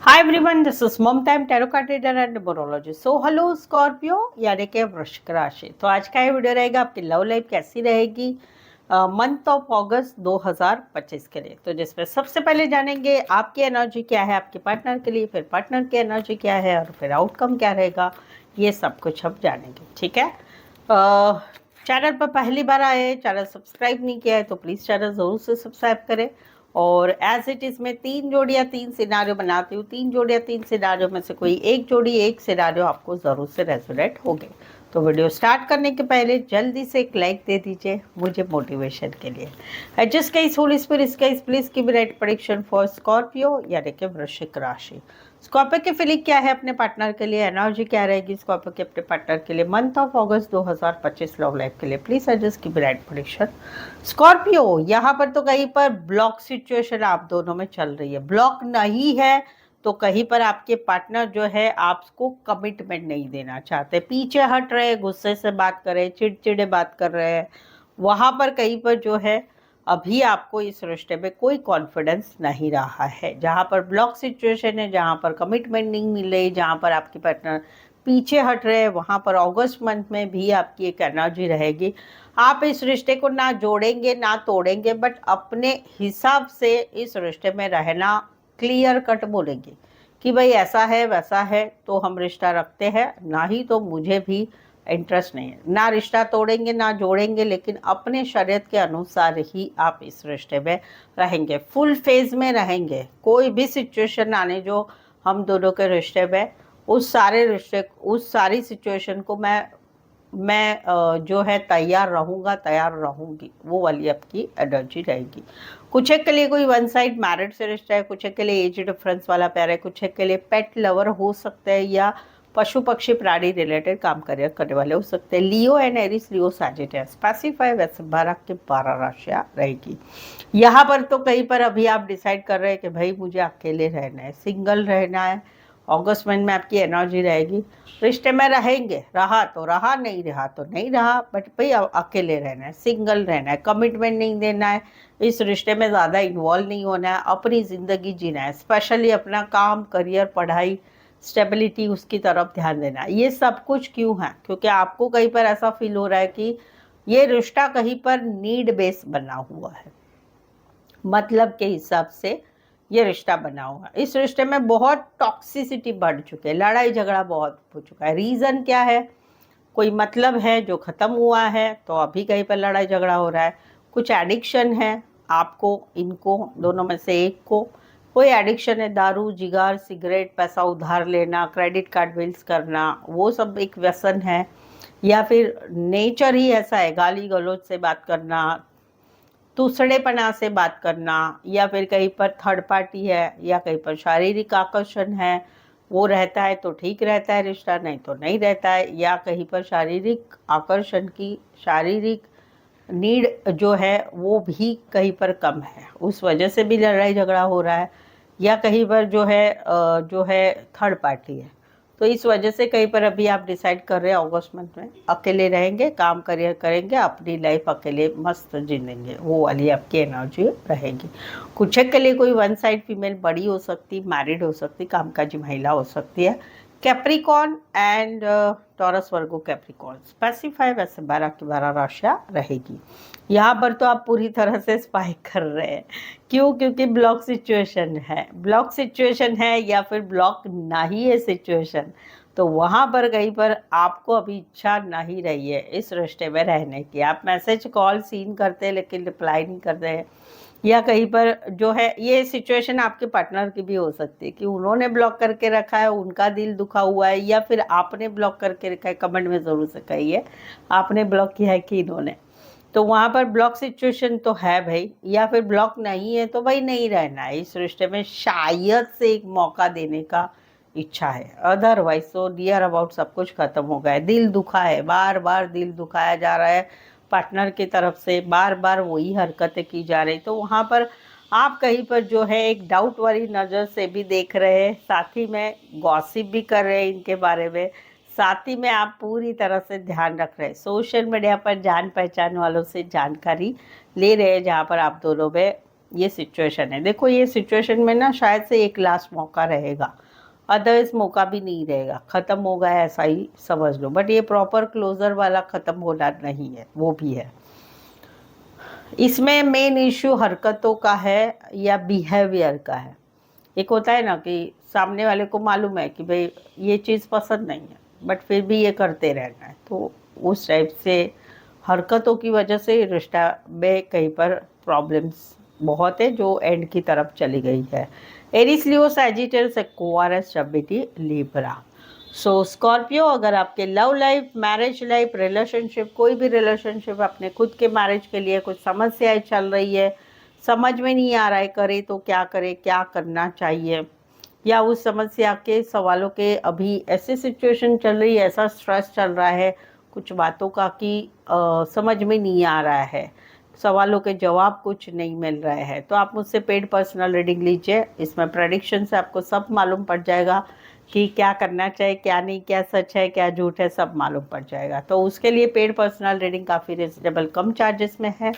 Hi everyone, this is Mamta tarot card reader and numerologist. So hello Scorpio यानी कि वृश्चिक राशि। तो आज का ये वीडियो रहेगा आपकी लव लाइफ कैसी रहेगी मंथ ऑफ अगस्त 2025 के लिए। तो जिसमें सबसे पहले जानेंगे आपकी एनर्जी क्या है आपके पार्टनर के लिए, फिर पार्टनर की एनर्जी क्या है और फिर आउटकम क्या रहेगा, ये सब कुछ हम जानेंगे। ठीक है। चैनल पर पहली बार आए, चैनल सब्सक्राइब नहीं किया है तो प्लीज़ चैनल ज़रूर से सब्सक्राइब करें। और एज इट इज़ मैं 3 जोड़ियाँ 3 सिनारियो बनाती हूँ। 3 जोड़ियाँ 3 सिनारियो में से कोई एक जोड़ी एक सिनारियो आपको ज़रूर से रेजोनेट होगी। तो वीडियो स्टार्ट करने के पहले जल्दी से एक लाइक दे दीजिए मुझे मोटिवेशन के लिए। जिस case Holi spirit case please give right prediction for Scorpio यानी कि वृश्चिक राशि। स्कॉर्पियो की फीलिंग क्या है अपने पार्टनर के लिए, एनर्जी क्या रहेगी स्कॉर्पियो के अपने पार्टनर के लिए month of August 2025 love life के लिए। Please suggest give right prediction. Scorpio, यहाँ पर तो कहीं पर ब्लॉक सिचुएशन आप दोनों में चल रही है। ब्लॉक नहीं है तो कहीं पर आपके पार्टनर जो है आपको कमिटमेंट नहीं देना चाहते, पीछे हट रहे, गुस्से से बात कर रहे, चिड़चिड़े बात कर रहे हैं। वहाँ पर कहीं पर जो है अभी आपको इस रिश्ते में कोई कॉन्फिडेंस नहीं रहा है। जहाँ पर ब्लॉक सिचुएशन है, जहाँ पर कमिटमेंट नहीं मिल रही, जहाँ पर आपके पार्टनर पीछे हट रहे हैं, वहाँ पर अगस्त मंथ में भी आपकी एक एनर्जी रहेगी। आप इस रिश्ते को ना जोड़ेंगे ना तोड़ेंगे, बट अपने हिसाब से इस रिश्ते में रहना क्लियर कट बोलेंगे कि भाई ऐसा है वैसा है तो हम रिश्ता रखते हैं, ना ही तो मुझे भी इंटरेस्ट नहीं है। ना रिश्ता तोड़ेंगे ना जोड़ेंगे, लेकिन अपने शरीयत के अनुसार ही आप इस रिश्ते में रहेंगे, फुल फेज में रहेंगे। कोई भी सिचुएशन आने जो हम दोनों के रिश्ते में, उस सारी सिचुएशन को मैं जो है तैयार रहूँगा, तैयार रहूँगी, वो वाली आपकी एनर्जी रहेगी। कुछ एक के लिए कोई वन साइड मैरिड से रिश्ता है, कुछ एक के लिए एज डिफरेंस वाला प्यार है, कुछ एक के लिए पेट लवर हो सकते हैं या पशु पक्षी प्राणी रिलेटेड काम करने वाले हो सकते हैं। Leo and Aries, Leo Sagittarius. Specify वैसे 12 के 12 राशियाँ रहेगी। यहाँ पर तो कहीं पर अभी आप डिसाइड कर रहे हैं कि भाई मुझे अकेले रहना है, सिंगल रहना है। अगस्त मंथ में आपकी एनर्जी रहेगी, रिश्ते में रहेंगे, रहा तो रहा, नहीं रहा तो नहीं रहा, बट भाई अकेले रहना है, सिंगल रहना है, कमिटमेंट नहीं देना है, इस रिश्ते में ज़्यादा इन्वॉल्व नहीं होना है, अपनी ज़िंदगी जीना है, स्पेशली अपना काम, करियर, पढ़ाई, स्टेबिलिटी, उसकी तरफ ध्यान देना है। ये सब कुछ क्यों है? क्योंकि आपको कहीं पर ऐसा फील हो रहा है कि ये रिश्ता कहीं पर नीड बेस बना हुआ है, मतलब के हिसाब से ये रिश्ता बना हुआ है। इस रिश्ते में बहुत टॉक्सिसिटी बढ़ चुकी है, लड़ाई झगड़ा बहुत हो चुका है। रीज़न क्या है? कोई मतलब है जो ख़त्म हुआ है तो अभी कहीं पर लड़ाई झगड़ा हो रहा है। कुछ एडिक्शन है आपको, इनको दोनों में से एक को कोई एडिक्शन है, दारू, जिगार, सिगरेट, पैसा उधार लेना, क्रेडिट कार्ड बिल्स करना, वो सब एक व्यसन है। या फिर नेचर ही ऐसा है, गाली गलौज से बात करना, दूसरेपना से बात करना, या फिर कहीं पर थर्ड पार्टी है, या कहीं पर शारीरिक आकर्षण है, वो रहता है तो ठीक रहता है रिश्ता, नहीं तो नहीं रहता है। या कहीं पर शारीरिक आकर्षण की शारीरिक नीड जो है वो भी कहीं पर कम है, उस वजह से भी लड़ाई झगड़ा हो रहा है। या कहीं पर जो है थर्ड पार्टी है, तो इस वजह से कहीं पर अभी आप डिसाइड कर रहे हैं अगस्त मंथ में अकेले रहेंगे, काम करियर करेंगे, अपनी लाइफ अकेले मस्त जिएंगे, वो वाली आपकी एनर्जी रहेगी। कुछ के लिए कोई वन साइड फीमेल बड़ी हो सकती, मैरिड हो सकती, कामकाजी महिला हो सकती है। Capricorn and Taurus Virgo Capricorn. Specify वैसे 12 की 12 राशियाँ रहेगी। यहाँ पर तो आप पूरी तरह से स्पाइक कर रहे हैं। क्यों? क्योंकि ब्लॉक सिचुएशन है, ब्लॉक सिचुएशन है या फिर ब्लॉक नहीं है सिचुएशन, तो वहाँ पर कहीं पर आपको अभी इच्छा नहीं रही है इस रिश्ते में रहने की। आप मैसेज कॉल सीन करते हैं लेकिन रिप्लाई नहीं करते हैं। या कहीं पर जो है ये सिचुएशन आपके पार्टनर की भी हो सकती है कि उन्होंने ब्लॉक करके रखा है, उनका दिल दुखा हुआ है, या फिर आपने ब्लॉक करके रखा है। कमेंट में ज़रूर से कहिए आपने ब्लॉक किया है कि इन्होंने। तो वहाँ पर ब्लॉक सिचुएशन तो है भाई, या फिर ब्लॉक नहीं है तो भाई नहीं रहना है इस रिश्ते में, शायद से एक मौका देने का इच्छा है। अदरवाइज तो डियर अबाउट सब कुछ खत्म हो गया है। दिल दुखा है, बार बार दिल दुखाया जा रहा है पार्टनर की तरफ से, बार बार वही हरकतें की जा रही, तो वहाँ पर आप कहीं पर जो है एक डाउट वाली नज़र से भी देख रहे हैं, साथ ही में गॉसिप भी कर रहे हैं इनके बारे में, साथ ही में आप पूरी तरह से ध्यान रख रहे हैं, सोशल मीडिया पर जान पहचान वालों से जानकारी ले रहे हैं, जहाँ पर आप दोनों में ये सिचुएशन है। देखो ये सिचुएशन में ना शायद से एक लास्ट मौका रहेगा, अदरवाइज मौका भी नहीं रहेगा, ख़त्म हो गया ऐसा ही समझ लो। बट ये प्रॉपर क्लोजर वाला ख़त्म होना नहीं है, वो भी है। इसमें मेन इश्यू हरकतों का है या बिहेवियर का है। एक होता है ना कि सामने वाले को मालूम है कि भाई ये चीज़ पसंद नहीं है, बट फिर भी ये करते रहना है, तो उस टाइप से हरकतों की वजह से रिश्ता में कहीं पर प्रॉब्लम्स बहुत है जो एंड की तरफ चली गई है। Eris, Leo, Sagittarius, Aquarius, stability, Libra. सो स्कॉर्पियो, अगर आपके love life, marriage life, relationship, कोई भी रिलेशनशिप, अपने खुद के मैरिज के लिए कुछ समस्याएं चल रही है, समझ में नहीं आ रहा है करे तो क्या करे, क्या करना चाहिए, या उस समस्या के सवालों के अभी ऐसे सिचुएशन चल रही है, ऐसा स्ट्रेस चल रहा है कुछ बातों का कि समझ में नहीं आ रहा है, सवालों के जवाब कुछ नहीं मिल रहे हैं, तो आप मुझसे पेड पर्सनल रीडिंग लीजिए। इसमें प्रेडिक्शन से आपको सब मालूम पड़ जाएगा कि क्या करना चाहिए, क्या नहीं, क्या सच है, क्या झूठ है, सब मालूम पड़ जाएगा। तो उसके लिए पेड पर्सनल रीडिंग काफ़ी रिजनेबल कम चार्जेस में है,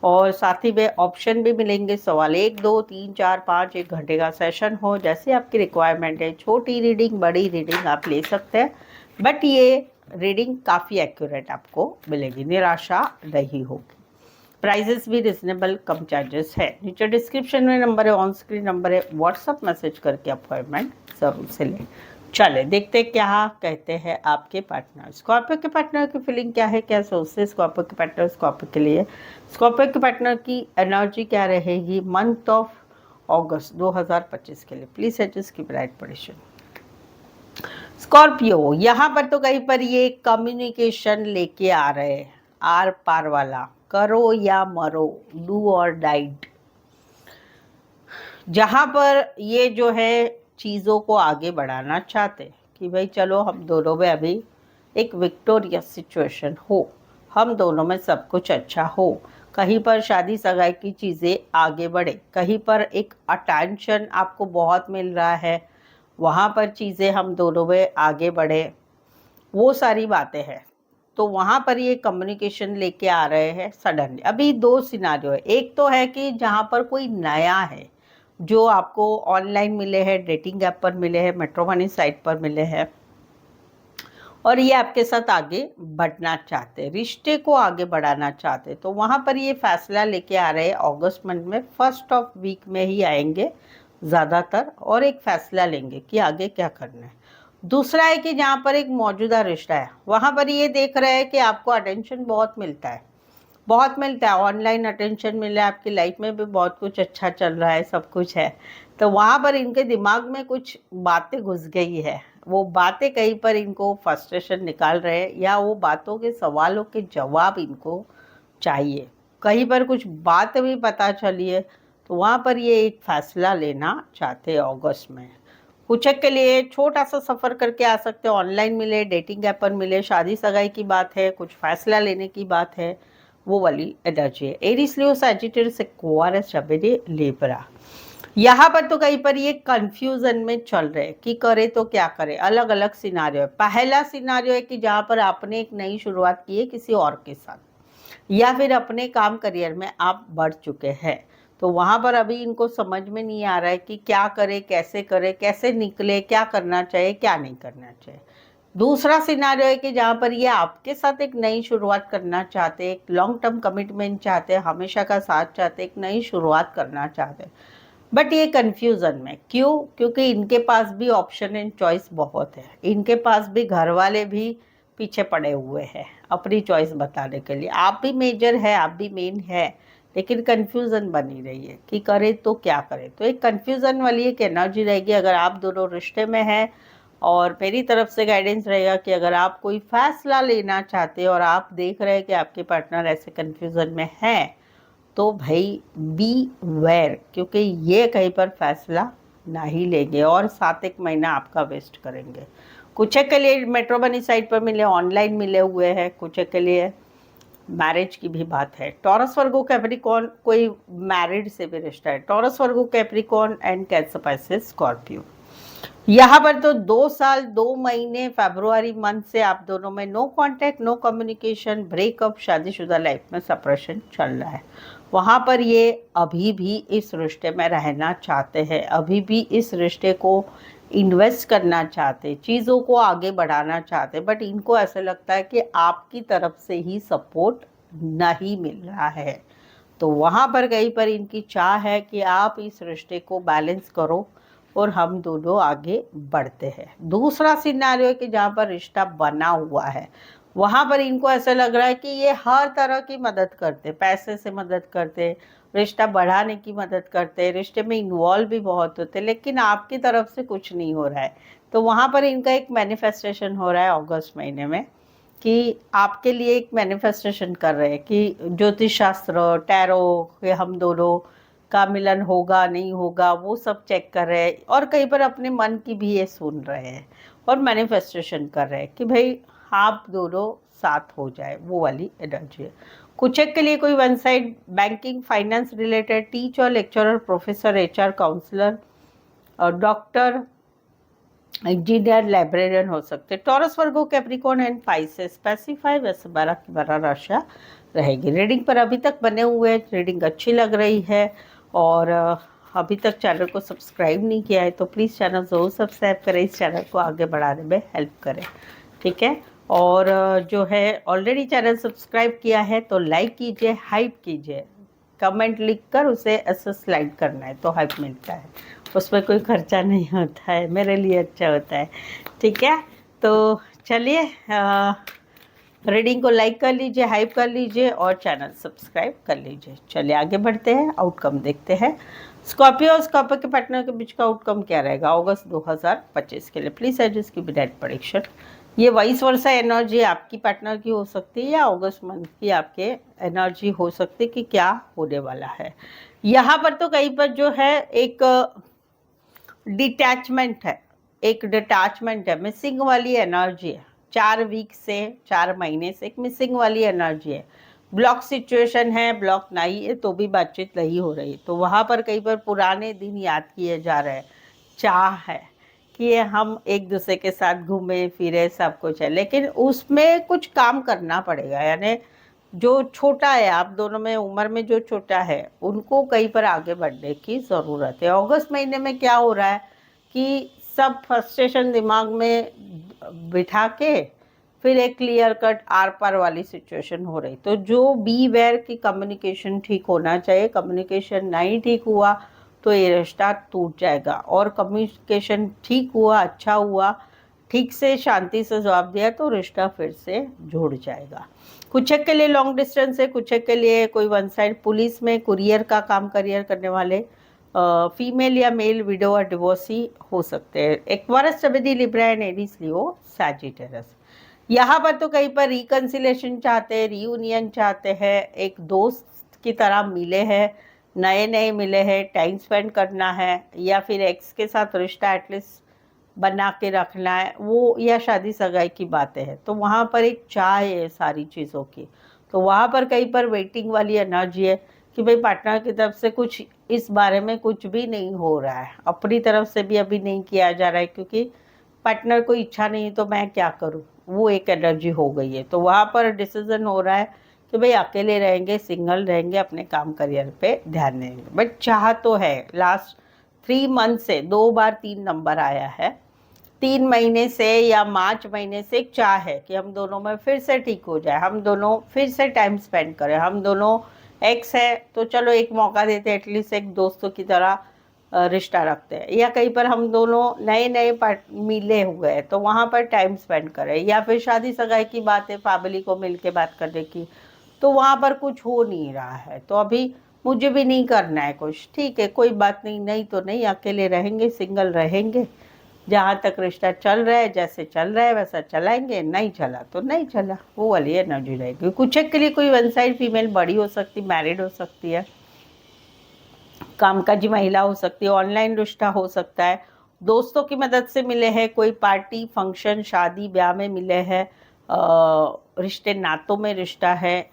और साथ ही में ऑप्शन भी मिलेंगे। सवाल 1, 2, 3, 4, 5, 1 घंटे का सेशन हो, जैसे आपकी रिक्वायरमेंट है। छोटी रीडिंग, बड़ी रीडिंग आप ले सकते हैं, बट ये रीडिंग काफ़ी एक्यूरेट आपको मिलेगी, निराशा नहीं होगी। प्राइजेस भी रिजनेबल कम चार्जेस है। नीचे डिस्क्रिप्शन में नंबर है, ऑन स्क्रीन नंबर है, व्हाट्सअप मैसेज करके अपॉइंटमेंट ज़रूर से लें। चले देखते क्या कहते हैं आपके पार्टनर। स्कॉर्पियो के पार्टनर की फीलिंग क्या है, क्या सोचते हैं स्कॉर्पियो के पार्टनर स्कॉर्पियो के लिए। स्कॉर्पियो के पार्टनर की एनर्जी क्या रहेगी मंथ ऑफ अगस्त 2025 के लिए। प्लीज एडजस्ट की ब्राइट पोजीशन। स्कॉर्पियो, यहाँ पर तो कहीं पर ये कम्युनिकेशन लेके आ रहे हैं, आर पार वाला, करो या मरो, डू और डाइड। जहाँ पर ये जो है चीज़ों को आगे बढ़ाना चाहते कि भाई चलो हम दोनों में अभी एक विक्टोरियस सिचुएशन हो, हम दोनों में सब कुछ अच्छा हो, कहीं पर शादी सगाई की चीज़ें आगे बढ़े, कहीं पर एक अटेंशन आपको बहुत मिल रहा है, वहाँ पर चीज़ें हम दोनों में आगे बढ़े, वो सारी बातें हैं। तो वहाँ पर ये कम्युनिकेशन लेके आ रहे हैं सडनली। अभी 2 सिनारियो है, एक तो है कि जहाँ पर कोई नया है जो आपको ऑनलाइन मिले हैं, डेटिंग ऐप पर मिले हैं, मैट्रिमोनी साइट पर मिले हैं, और ये आपके साथ आगे बढ़ना चाहते हैं, रिश्ते को आगे बढ़ाना चाहते हैं। तो वहाँ पर ये फैसला लेके आ रहे हैं अगस्त मंथ में, फर्स्ट ऑफ वीक में ही आएंगे ज़्यादातर, और एक फैसला लेंगे कि आगे क्या करना है। दूसरा है कि जहाँ पर एक मौजूदा रिश्ता है, वहाँ पर ये देख रहे हैं कि आपको अटेंशन बहुत मिलता है, बहुत मिलता है, ऑनलाइन अटेंशन मिला है, आपकी लाइफ में भी बहुत कुछ अच्छा चल रहा है, सब कुछ है। तो वहाँ पर इनके दिमाग में कुछ बातें घुस गई है, वो बातें कहीं पर इनको फ्रस्ट्रेशन निकाल रहे हैं, या वो बातों के सवालों के जवाब इनको चाहिए, कहीं पर कुछ बात भी पता चली है, तो वहाँ पर ये एक फैसला लेना चाहते हैं अगस्त में। कुछ के लिए छोटा सा सफ़र करके आ सकते हैं, ऑनलाइन मिले, डेटिंग ऐप पर मिले, शादी सगाई की बात है, कुछ फैसला लेने की बात है, वो वाली एनर्जी है। Eris, Leo, Sagittarius, Aquarius, stability, Libra. यहाँ पर तो कहीं पर ये कंफ्यूजन में चल रहे हैं कि करे तो क्या करे, अलग अलग सिनारियो है। पहला सिनारियो है कि जहाँ पर आपने एक नई शुरुआत की है किसी और के साथ, या फिर अपने काम करियर में आप बढ़ चुके हैं, तो वहाँ पर अभी इनको समझ में नहीं आ रहा है कि क्या करे, कैसे निकले, क्या करना चाहिए, क्या नहीं करना चाहिए। दूसरा सिनारियो है कि जहाँ पर ये आपके साथ एक नई शुरुआत करना चाहते हैं, एक लॉन्ग टर्म कमिटमेंट चाहते हैं, हमेशा का साथ चाहते हैं, एक नई शुरुआत करना चाहते हैं, बट ये कन्फ्यूज़न में क्यों, क्योंकि इनके पास भी ऑप्शन एंड चॉइस बहुत है, इनके पास भी घर वाले भी पीछे पड़े हुए हैं अपनी चॉइस बताने के लिए। आप भी मेजर है, आप भी मेन है, लेकिन कन्फ्यूज़न बनी रही है कि करे तो क्या करे। तो एक कन्फ्यूज़न वाली एक एनर्जी रहेगी अगर आप दोनों रिश्ते में हैं, और मेरी तरफ से गाइडेंस रहेगा कि अगर आप कोई फैसला लेना चाहते हैं और आप देख रहे हैं कि आपके पार्टनर ऐसे कन्फ्यूज़न में है, तो भाई बी वेयर, क्योंकि ये कहीं पर फैसला ना ही लेंगे और 7 महीना आपका वेस्ट करेंगे। कुछ के लिए मैट्रिमोनी साइट पर मिले, ऑनलाइन मिले हुए हैं, कुछ के लिए मैरिज की भी बात है। टॉरस, वर्गो, कैप्रिकॉर्न, कोई मैरिड से भी रिश्ता है। Taurus, Virgo, Capricorn and cancer, Pisces, Scorpio. यहाँ पर तो 2 साल 2 महीने फरवरी मंथ से आप दोनों में no contact, no communication, breakup, शादीशुदा लाइफ में सेपरेशन चल रहा है। वहाँ पर ये अभी भी इस रिश्ते में रहना चाहते हैं, अभी भी इस रिश्ते को इन्वेस्ट करना चाहते, चीज़ों को आगे बढ़ाना चाहते, बट इनको ऐसा लगता है कि आपकी तरफ से ही सपोर्ट नहीं मिल रहा है। तो वहाँ पर कहीं पर इनकी चाह है कि आप इस रिश्ते को बैलेंस करो और हम दोनों आगे बढ़ते हैं। दूसरा सिनेरियो है कि जहाँ पर रिश्ता बना हुआ है, वहाँ पर इनको ऐसा लग रहा है कि ये हर तरह की मदद करते, पैसे से मदद करते, रिश्ता बढ़ाने की मदद करते, रिश्ते में इन्वॉल्व भी बहुत होते, लेकिन आपकी तरफ से कुछ नहीं हो रहा है। तो वहाँ पर इनका एक मैनिफेस्टेशन हो रहा है अगस्त महीने में कि आपके लिए एक मैनिफेस्टेशन कर रहे हैं कि ज्योतिष शास्त्र, टैरो, कि हम दोनों का मिलन होगा नहीं होगा, वो सब चेक कर रहे हैं, और कहीं पर अपने मन की भी ये सुन रहे हैं और मैनिफेस्टेशन कर रहे हैं कि भाई आप दोनों साथ हो जाए, वो वाली एनर्जी है। कुछ एक के लिए कोई one side banking, finance related, teacher, lecturer, professor, HR, counsellor और डॉक्टर, इंजीनियर, लाइब्रेरियन हो सकते। Taurus, Virgo, Capricorn and Pisces specify, वैसे 12 की 12 राशियाँ रहेगी। रीडिंग पर अभी तक बने हुए हैं, रीडिंग अच्छी लग रही है, और अभी तक चैनल को सब्सक्राइब नहीं किया है तो प्लीज़ चैनल ज़रूर सब्सक्राइब करें, इस चैनल को आगे बढ़ाने में हेल्प करें, ठीक है। और जो है ऑलरेडी चैनल सब्सक्राइब किया है तो लाइक कीजिए, हाइप कीजिए, कमेंट लिखकर उसे ऐसे स्लाइड करना है तो हाइप मिलता है, उसमें कोई खर्चा नहीं होता है, मेरे लिए अच्छा होता है, ठीक है। तो चलिए रीडिंग को लाइक कर लीजिए, हाइप कर लीजिए और चैनल सब्सक्राइब कर लीजिए। चलिए आगे बढ़ते हैं, आउटकम देखते हैं। स्कॉर्पियो और स्कॉर्पियो के पार्टनर के बीच का आउटकम क्या रहेगा अगस्त 2025 के लिए? प्लीज एडजस्ट की डायरेक्ट प्रेडिक्शन। ये वाइस वर्सा एनर्जी आपकी पार्टनर की हो सकती है या अगस्त मंथ की आपके एनर्जी हो सकती है कि क्या होने वाला है। यहाँ पर तो कहीं पर जो है एक डिटैचमेंट है, एक डिटैचमेंट है, मिसिंग वाली एनर्जी है। 4 वीक से 4 महीने से एक मिसिंग वाली एनर्जी है, ब्लॉक सिचुएशन है, ब्लॉक नहीं है तो भी बातचीत नहीं हो रही, तो वहाँ पर कहीं पर पुराने दिन याद किए जा रहे हैं। चाह है कि हम एक दूसरे के साथ घूमे फिरे, सब कुछ है, लेकिन उसमें कुछ काम करना पड़ेगा। यानी जो छोटा है आप दोनों में उम्र में, जो छोटा है उनको कहीं पर आगे बढ़ने की ज़रूरत है। अगस्त महीने में क्या हो रहा है कि सब फ्रस्ट्रेशन दिमाग में बिठा के फिर एक क्लियर कट आर पार वाली सिचुएशन हो रही, तो जो बी वेयर की कम्युनिकेशन ठीक होना चाहिए, कम्युनिकेशन नहीं ठीक हुआ तो ये रिश्ता टूट जाएगा, और कम्युनिकेशन ठीक हुआ, अच्छा हुआ, ठीक से शांति से जवाब दिया तो रिश्ता फिर से जुड़ जाएगा। कुछ एक के लिए लॉन्ग डिस्टेंस है, कुछ एक के लिए कोई वन साइड पुलिस में कुरियर का काम करियर करने वाले फीमेल या मेल विडो और डिवोर्सी हो सकते हैं। एक्वारियस, जमिनी, लिब्रा एंड एरीज, लियो, सैजिटेरस। यहाँ पर तो कहीं पर रिकन्सिलेशन चाहते हैं, रीयूनियन चाहते हैं, एक दोस्त की तरह मिले हैं, नए नए मिले हैं, टाइम स्पेंड करना है, या फिर एक्स के साथ रिश्ता एटलीस्ट बना के रखना है वो, या शादी सगाई की बातें हैं, तो वहाँ पर एक चाह है सारी चीज़ों की। तो वहाँ पर कहीं पर वेटिंग वाली एनर्जी है कि भाई पार्टनर की तरफ से कुछ इस बारे में कुछ भी नहीं हो रहा है, अपनी तरफ से भी अभी नहीं किया जा रहा है, क्योंकि पार्टनर को इच्छा नहीं तो मैं क्या करूँ, वो एक एनर्जी हो गई है। तो वहाँ पर डिसीजन हो रहा है कि भाई अकेले रहेंगे, सिंगल रहेंगे, अपने काम करियर पे ध्यान देंगे, बट चाह तो है। लास्ट 3 मंथ से 2 बार 3 नंबर आया है, 3 महीने से या मार्च महीने से एक चाह है कि हम दोनों में फिर से ठीक हो जाए, हम दोनों फिर से टाइम स्पेंड करें, हम दोनों एक्स है तो चलो एक मौका देते, एटलीस्ट एक दोस्तों की तरह रिश्ता रखते हैं, या कहीं पर हम दोनों नए नए मिले हुए हैं तो वहाँ पर टाइम स्पेंड करें, या फिर शादी सगाई की बात है, फैमिली को मिल के बात करने की, तो वहाँ पर कुछ हो नहीं रहा है, तो अभी मुझे भी नहीं करना है कुछ, ठीक है कोई बात नहीं, नहीं तो नहीं, अकेले रहेंगे, सिंगल रहेंगे, जहाँ तक रिश्ता चल रहा है, जैसे चल रहा है वैसा चलाएंगे, नहीं चला तो नहीं चला, वो वाली एनर्जी रहेगी। कुछ एक के लिए कोई वन साइड फीमेल बड़ी हो सकती, मैरिड हो सकती है, कामकाजी महिला हो सकती है, ऑनलाइन रिश्ता हो सकता है, दोस्तों की मदद से मिले हैं, कोई पार्टी फंक्शन शादी ब्याह में मिले हैं, रिश्ते नातों में रिश्ता है,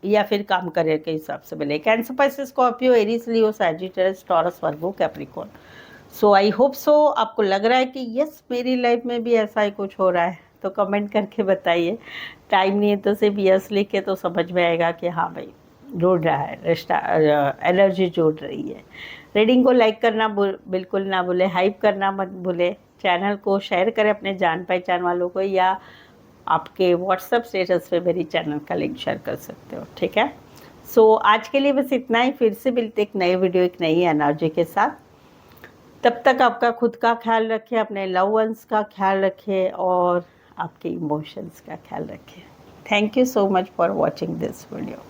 या फिर काम करियर के हिसाब से मिले। Cancer, Pisces, Scorpio, Aries, Leo, Sagittarius, taurus, Virgo, Capricorn. So I hope so आपको लग रहा है कि यस मेरी लाइफ में भी ऐसा ही कुछ हो रहा है, तो कमेंट करके बताइए। टाइम नहीं है तो सिर्फ यस लिख के तो समझ में आएगा कि हाँ भाई जुड़ रहा है, रिश्ता एनर्जी जुड़ रही है। रीडिंग को लाइक करना बिल्कुल ना भूले, हाइप करना मत भूले, चैनल को शेयर करें अपने जान पहचान वालों को, या आपके व्हाट्सएप स्टेटस पे मेरी चैनल का लिंक शेयर कर सकते हो, ठीक है। सो आज के लिए बस इतना ही, फिर से मिलते एक नए वीडियो एक नई एनर्जी के साथ। तब तक आपका खुद का ख्याल रखें, अपने लव वंस का ख्याल रखें और आपके इमोशंस का ख्याल रखें। Thank you so much for watching this video.